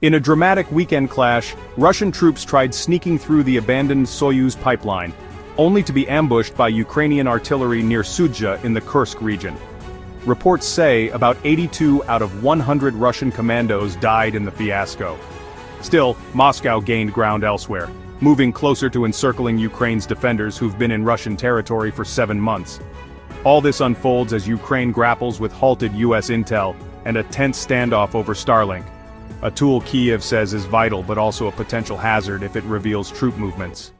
In a dramatic weekend clash, Russian troops tried sneaking through the abandoned Soyuz pipeline, only to be ambushed by Ukrainian artillery near Sudzha in the Kursk region. Reports say about 82 out of 100 Russian commandos died in the fiasco. Still, Moscow gained ground elsewhere, moving closer to encircling Ukraine's defenders who've been in Russian territory for 7 months. All this unfolds as Ukraine grapples with halted US intel and a tense standoff over Starlink, a tool Kyiv says is vital but also a potential hazard if it reveals troop movements.